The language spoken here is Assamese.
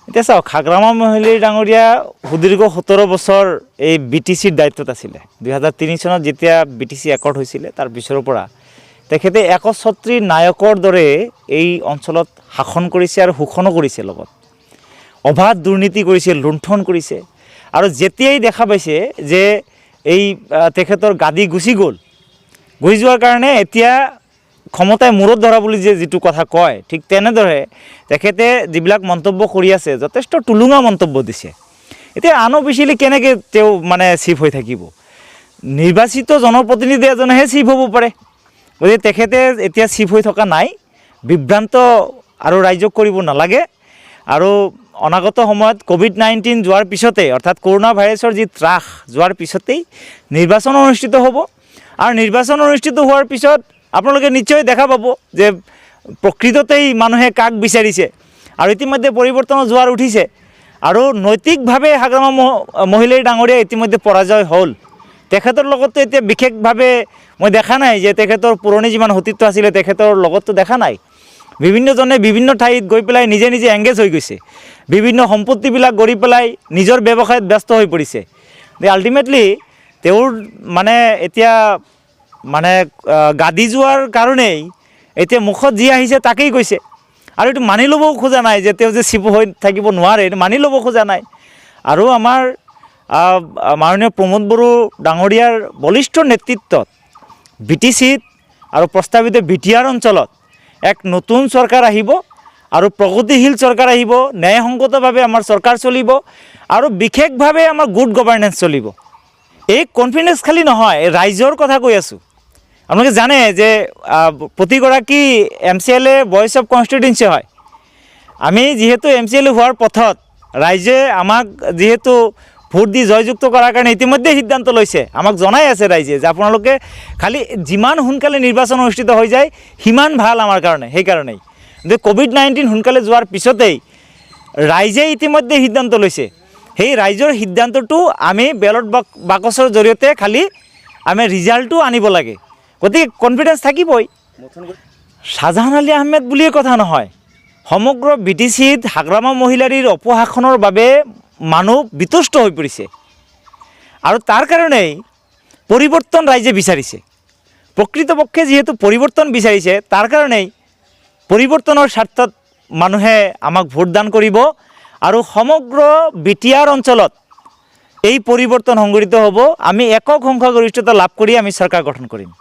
এতিয়া চাওক হাগ্ৰামা মহিলাৰী ডাঙৰীয়া সুদীৰ্ঘ 17 বছৰ এই BTCৰ দায়িত্বত আছিলে 2003 চনত যেতিয়া BTC একৰ্ড হৈছিলে তাৰ পিছৰ পৰা তেখেতে একচ্ছত্ৰী নায়কৰ দৰে এই অঞ্চলত শাসন কৰিছে আৰু শোষণো কৰিছে লগত অবাধ দুৰ্নীতি কৰিছে লুণ্ঠন কৰিছে আৰু যেতিয়াই দেখা পাইছে যে এই তেখেতৰ গাদী গুচি গ'ল গৈ যোৱাৰ কাৰণে এতিয়া ক্ষমতাই মূৰত ধৰা বুলি যেটো কথা কয় ঠিক তেনেদৰে তেখেতে যিবিলাক মন্তব্য কৰি আছে যথেষ্ট টুলুঙা মন্তব্য দিছে এতিয়া আনঅফিচিয়েলি কেনেকৈ তেওঁ মানে চিফ হৈ থাকিব নিৰ্বাচিত জনপ্ৰতিনিধি এজনেহে চিফ হ'ব পাৰে গতিকে তেখেতে এতিয়া চিফ হৈ থকা নাই বিভ্ৰান্ত আৰু ৰাইজক কৰিব নালাগে আৰু অনাগত সময়ত কোভিড-19 যোৱাৰ পিছতে অৰ্থাৎ কৰোনা ভাইৰাছৰ যি ত্ৰাস যোৱাৰ পিছতেই নিৰ্বাচন অনুষ্ঠিত হ'ব আৰু নিৰ্বাচন অনুষ্ঠিত হোৱাৰ পিছত আপোনালোকে নিশ্চয় দেখা পাব যে প্ৰকৃততেই মানুহে কাক বিচাৰিছে আৰু ইতিমধ্যে পৰিৱৰ্তন জোৱাৰ উঠিছে আৰু নৈতিকভাৱে হাগ্ৰামা মহিলাৰী ডাঙৰীয়া ইতিমধ্যে পৰাজয় হ'ল তেখেতৰ লগতো এতিয়া বিশেষভাৱে মই দেখা নাই যে তেখেতৰ পুৰণি যিমান সতীৰ্থ আছিলে তেখেতৰ লগতো দেখা নাই বিভিন্নজনে বিভিন্ন ঠাইত গৈ পেলাই নিজে নিজে এংগেজ হৈ গৈছে বিভিন্ন সম্পত্তিবিলাক গঢ়ি পেলাই নিজৰ ব্যৱসায়ত ব্যস্ত হৈ পৰিছে আল্টিমেটলি তেওঁৰ মানে এতিয়া মানে গাদী যোৱাৰ কাৰণেই এতিয়া মুখত যি আহিছে তাকেই কৈছে আৰু এইটো মানি ল'বও খোজা নাই যে তেওঁ যে চিফ হৈ থাকিব নোৱাৰে এইটো মানি ল'ব খোজা নাই আৰু আমাৰ মাননীয় প্ৰমোদ বড়ো ডাঙৰীয়াৰ বলিষ্ঠ নেতৃত্বত BTCত আৰু প্ৰস্তাৱিত BTR অঞ্চলত এক নতুন চৰকাৰ আহিব আৰু প্ৰগতিশীল চৰকাৰ আহিব ন্যায়সংগতভাৱে আমাৰ চৰকাৰ চলিব আৰু বিশেষভাৱে আমাৰ গুড গভাৰ্নেন্স চলিব এই কনফিডেন্স খালি নহয় ৰাইজৰ কথা কৈ আছোঁ আপোনালোকে জানে যে প্ৰতিগৰাকী MCLA ভইচ অফ কনষ্টিটুৱেঞ্চি হয় আমি যিহেতু MCLA হোৱাৰ পথত ৰাইজে আমাক যিহেতু ভোট দি জয়যুক্ত কৰাৰ কাৰণে ইতিমধ্যে সিদ্ধান্ত লৈছে আমাক জনাই আছে ৰাইজে যে আপোনালোকে খালি যিমান সোনকালে নিৰ্বাচন অনুষ্ঠিত হৈ যায় সিমান ভাল আমাৰ কাৰণে সেইকাৰণেই যে কোভিড-19 সোনকালে যোৱাৰ পিছতেই ৰাইজে ইতিমধ্যে সিদ্ধান্ত লৈছে সেই ৰাইজৰ সিদ্ধান্তটো আমি বেলট বাকচৰ জৰিয়তে খালি আমি ৰিজাল্টটো আনিব লাগে গতিকে কনফিডেন্স থাকিবই শাহজাহান আলী আহমেদ বুলিয়ে কথা নহয় সমগ্ৰ BTCত হাগ্ৰামা মহিলাৰীৰ অপশাসনৰ বাবে মানুহ বিতুষ্ট হৈ পৰিছে আৰু তাৰ কাৰণেই পৰিৱৰ্তন ৰাইজে বিচাৰিছে প্ৰকৃতপক্ষে যিহেতু পৰিৱৰ্তন বিচাৰিছে তাৰ কাৰণেই পৰিৱৰ্তনৰ স্বাৰ্থত মানুহে আমাক ভোটদান কৰিব আৰু সমগ্ৰ BTR অঞ্চলত এই পৰিৱৰ্তন সংঘটিত হ'ব আমি একক সংখ্যাগৰিষ্ঠতা লাভ কৰি আমি চৰকাৰ গঠন কৰিম